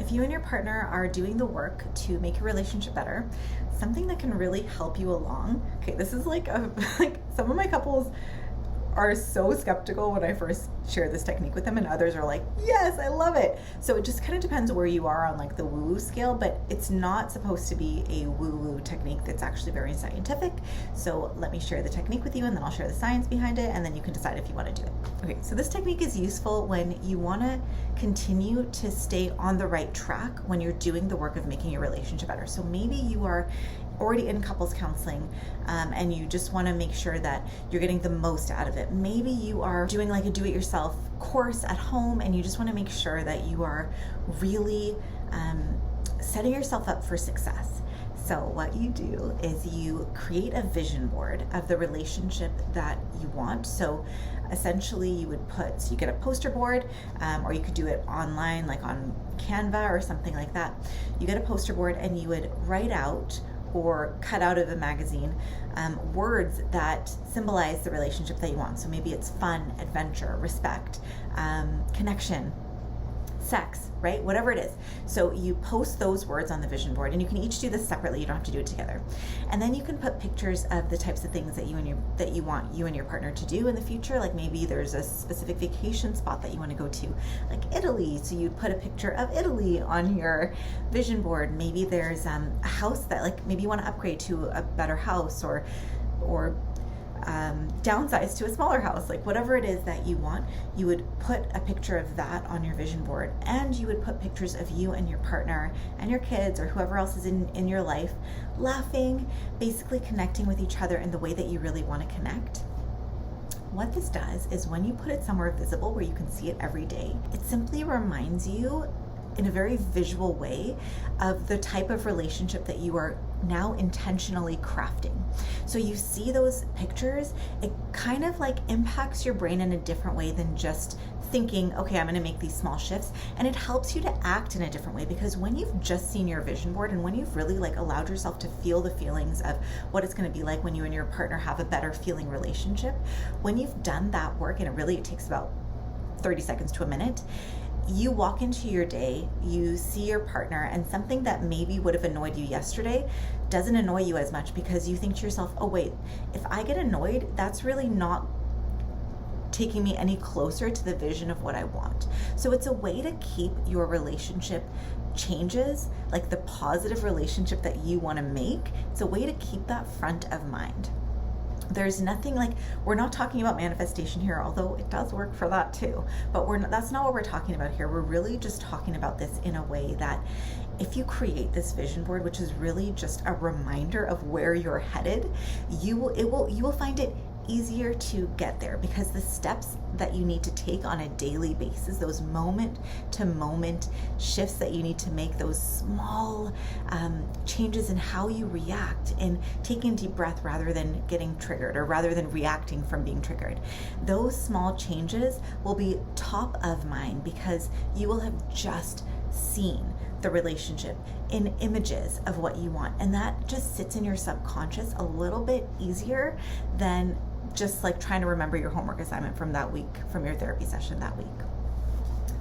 if you and your partner are doing the work to make your relationship better, something that can really help you along. Okay, this is like some of my couples are so skeptical when I first share this technique with them, and others are like, yes, I love it. So it just kind of depends where you are on like the woo-woo scale, but it's not supposed to be a woo-woo technique that's actually very scientific. So let me share the technique with you, and then I'll share the science behind it, and then you can decide if you want to do it. Okay, so this technique is useful when you want to continue to stay on the right track when you're doing the work of making your relationship better. So maybe you are already in couples counseling and you just want to make sure that you're getting the most out of it. Maybe you are doing like a do-it-yourself course at home and you just want to make sure that you are really setting yourself up for success. So what you do is you create a vision board of the relationship that you want. So essentially you get a poster board, or you could do it online, like on Canva or something like that. You get a poster board and you would write out or cut out of a magazine words that symbolize the relationship that you want. So maybe it's fun, adventure, respect, connection, sex, right? Whatever it is. So you post those words on the vision board, and you can each do this separately. You don't have to do it together. And then you can put pictures of the types of things that you want you and your partner to do in the future. Like maybe there's a specific vacation spot that you want to go to, like Italy. So you'd put a picture of Italy on your vision board. Maybe there's a house that like maybe you want to upgrade to a better house, or downsize to a smaller house, like whatever it is that you want, you would put a picture of that on your vision board, and you would put pictures of you and your partner and your kids or whoever else is in your life laughing, basically connecting with each other in the way that you really want to connect. What this does is when you put it somewhere visible where you can see it every day, it simply reminds you in a very visual way of the type of relationship that you are now intentionally crafting. So you see those pictures, it kind of like impacts your brain in a different way than just thinking, okay, I'm going to make these small shifts. And it helps you to act in a different way, because when you've just seen your vision board and when you've really like allowed yourself to feel the feelings of what it's going to be like when you and your partner have a better feeling relationship, when you've done that work, and it takes about 30 seconds to a minute, you walk into your day, you see your partner, and something that maybe would have annoyed you yesterday doesn't annoy you as much, because you think to yourself, oh wait, if I get annoyed, that's really not taking me any closer to the vision of what I want. So it's a way to keep your relationship changes, like the positive relationship that you want to make. It's a way to keep that front of mind. There's nothing like, we're not talking about manifestation here, although it does work for that too, but that's not what we're talking about here. We're really just talking about this in a way that if you create this vision board, which is really just a reminder of where you're headed, you will find it easier to get there, because the steps that you need to take on a daily basis, those moment to moment shifts that you need to make, those small changes in how you react and taking a deep breath rather than getting triggered, or rather than reacting from being triggered, those small changes will be top of mind, because you will have just seen the relationship in images of what you want, and that just sits in your subconscious a little bit easier than just like trying to remember your homework assignment from that week, from your therapy session that week.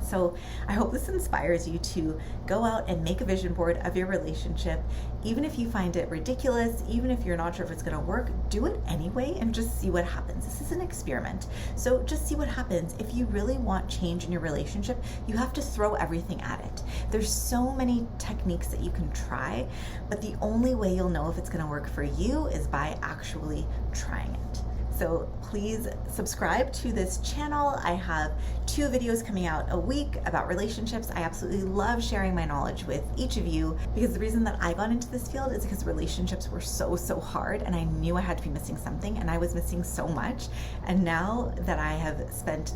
So I hope this inspires you to go out and make a vision board of your relationship. Even if you find it ridiculous, even if you're not sure if it's gonna work, do it anyway and just see what happens. This is an experiment. So just see what happens. If you really want change in your relationship, you have to throw everything at it. There's so many techniques that you can try, but the only way you'll know if it's gonna work for you is by actually trying it. So please subscribe to this channel. I have 2 videos coming out a week about relationships. I absolutely love sharing my knowledge with each of you, because the reason that I got into this field is because relationships were so hard, and I knew I had to be missing something, and I was missing so much. And now that I have spent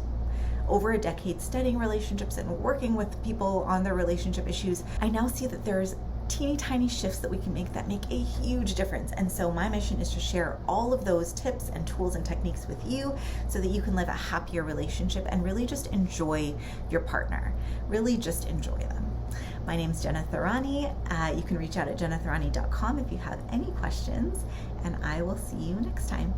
over a decade studying relationships and working with people on their relationship issues, I now see that there's teeny tiny shifts that we can make that make a huge difference. And so my mission is to share all of those tips and tools and techniques with you so that you can live a happier relationship and really just enjoy your partner. Really just enjoy them. My name's Jenna Thorani. You can reach out at jennathorani.com if you have any questions, and I will see you next time.